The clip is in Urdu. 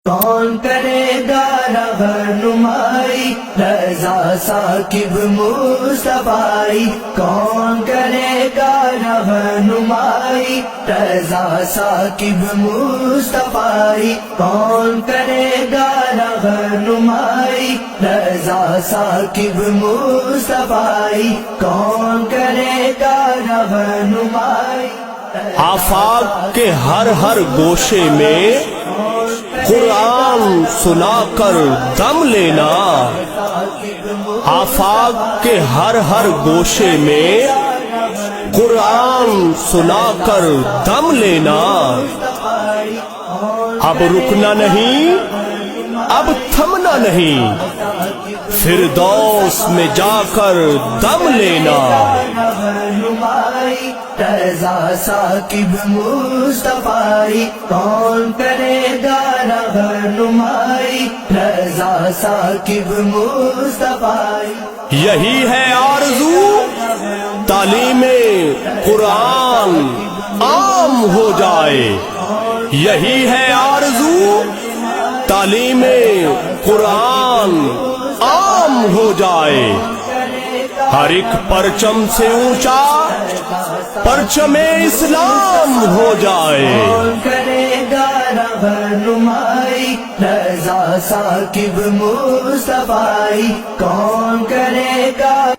کون کرے گا رہنمائی رضا ثاقب مصطفی، کون کرے گا رہنمائی رضا ثاقب مصطفی، کون کرے گا رہنمائی رضا ثاقب مصطفی، کون کرے گا رہنمائی۔ آفاق کے ہر ہر گوشے میں قرآن سنا کر دم لینا، آفاق کے ہر ہر گوشے میں قرآن سنا کر دم لینا، اب رکنا نہیں، اب تھمنا نہیں، فردوس میں جا کر دم لینا۔ رہنمائی رضا ثاقب مصطفی، کون کرے گا رہنمائی رضا ثاقب مصطفی۔ یہی ہے آرزو تعلیم قرآن عام ہو جائے، یہی ہے آرزو تعلیم قرآن عام ہو جائے، ہر ایک پرچم سے اونچا پرچم اسلام ہو جائے۔ کون کرے گا رہنمائی رضا ثاقب مصطفی، کون کرے گا